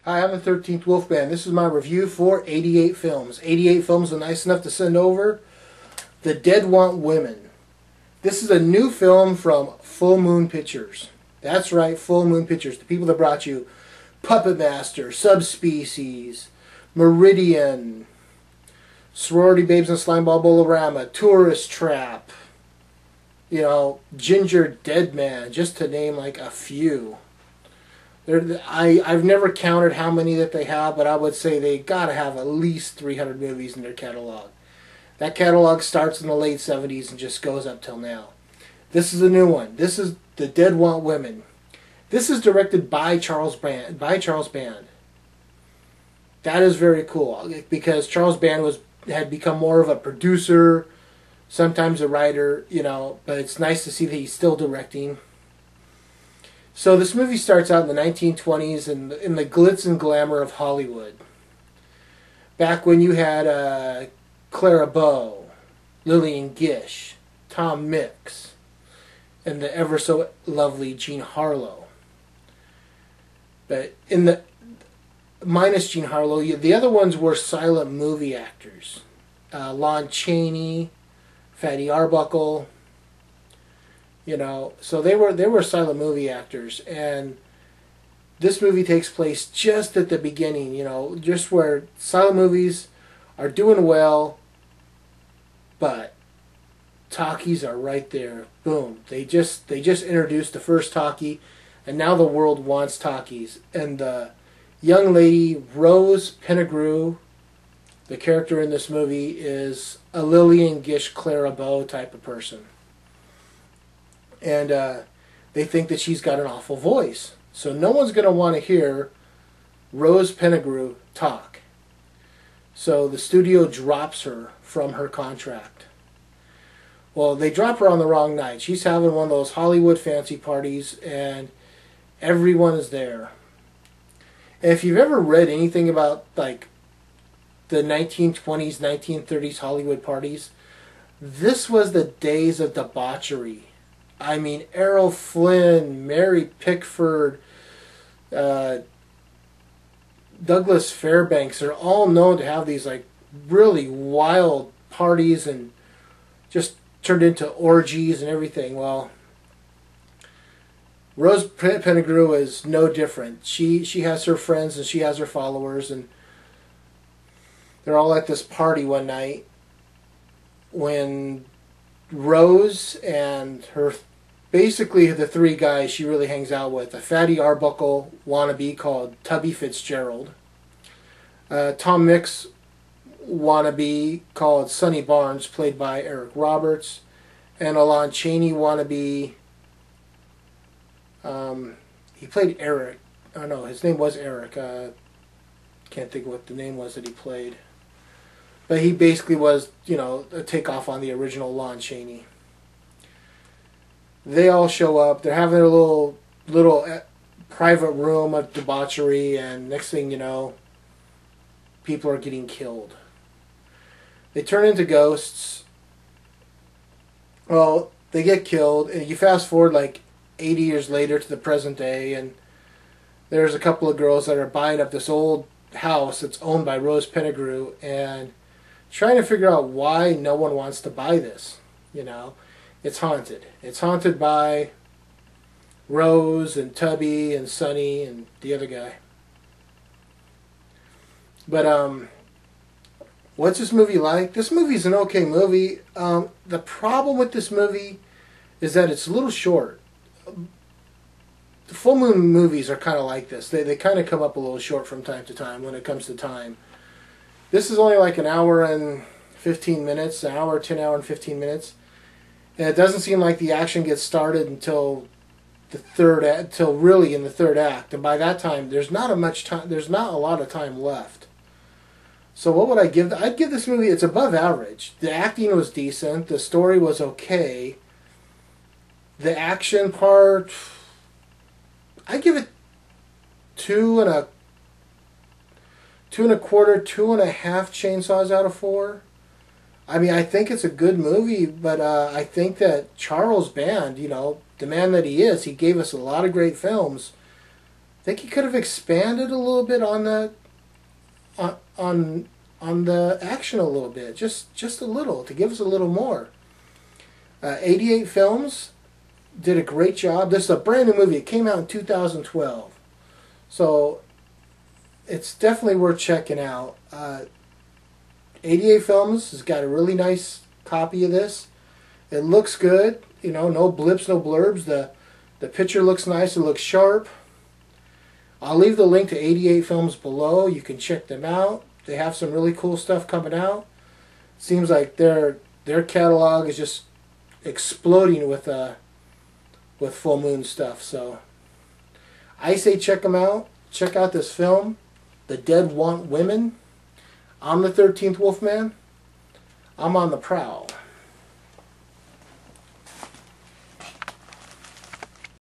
Hi, I'm the 13th Wolfman. This is my review for 88 films. 88 films are nice enough to send over. The Dead Want Women. This is a new film from Full Moon Pictures. That's right, Full Moon Pictures. The people that brought you Puppet Master, Subspecies, Meridian, Sorority Babes and Slimeball Bolorama, Tourist Trap, Ginger Dead Man, just to name like a few. I've never counted how many that they have, but I would say they got to have at least 300 movies in their catalog. That catalog starts in the late 70s and just goes up till now. This is a new one. This is The Dead Want Women. This is directed by Charles Band. That is very cool because Charles Band had become more of a producer, sometimes a writer, but it's nice to see that he's still directing. So this movie starts out in the 1920s in the glitz and glamour of Hollywood. Back when you had Clara Bow, Lillian Gish, Tom Mix, and the ever so lovely Jean Harlow. But minus Jean Harlow, the other ones were silent movie actors. Lon Chaney, Fatty Arbuckle. So they were silent movie actors, and this movie takes place just at the beginning, just where silent movies are doing well, but talkies are right there. Boom. They just introduced the first talkie, and now the world wants talkies. And the young lady, Rose Penegrew, the character in this movie, is a Lillian Gish, Clara Bow type of person. And they think that she's got an awful voice. So no one's going to want to hear Rose Penegrew talk. So the studio drops her from her contract. Well, they drop her on the wrong night. She's having one of those Hollywood fancy parties, and everyone is there. And if you've ever read anything about like the 1920s, 1930s Hollywood parties, this was the days of debauchery. I mean, Errol Flynn, Mary Pickford, Douglas Fairbanks are all known to have these like really wild parties and just turned into orgies and everything. Well, Rose Penegrew is no different. She has her friends and she has her followers, and they're all at this party one night when Rose and basically the three guys she really hangs out with, a Fatty Arbuckle wannabe called Tubby Fitzgerald, Tom Mix wannabe called Sonny Barnes, played by Eric Roberts, and a Lon Chaney wannabe. He played Eric. Oh no, his name was Eric. Can't think of what the name was that he played. But he basically was, a takeoff on the original Lon Chaney. They all show up. They're having their little private room of debauchery, and next thing you know, people are getting killed. They turn into ghosts. Well, they get killed, and you fast forward like 80 years later to the present day, and there's a couple of girls that are buying up this old house that's owned by Rose Penegrew, and trying to figure out why no one wants to buy this. It's haunted. It's haunted by Rose and Tubby and Sonny and the other guy. But what's this movie like? This movie's an okay movie. The problem with this movie is that it's a little short. The Full Moon movies are kind of like this. They kind of come up a little short from time to time when it comes to time. This is only like an hour and 15 minutes, an hour, 10 hour and 15 minutes. And it doesn't seem like the action gets started until really in the third act. And by that time, there's not a lot of time left. So what would I give? I'd give this movie, it's above average. The acting was decent. The story was okay. The action part, I'd give it 2.25, 2.5 chainsaws out of 4. I mean, I think it's a good movie, but I think that Charles Band, the man that he is, he gave us a lot of great films. think he could have expanded a little bit on the on the action a little bit, just a little, to give us a little more. 88 Films did a great job. This is a brand new movie. It came out in 2012, so it's definitely worth checking out. 88 Films has got a really nice copy of this. It looks good, you know, no blips, no blurbs. The picture looks nice. It looks sharp. I'll leave the link to 88 Films below. You can check them out. They have some really cool stuff coming out. Seems like their catalog is just exploding with full moon stuff. So I say check them out. Check out this film, The Dead Want Women. I'm the 13th Wolfman. I'm on the prowl.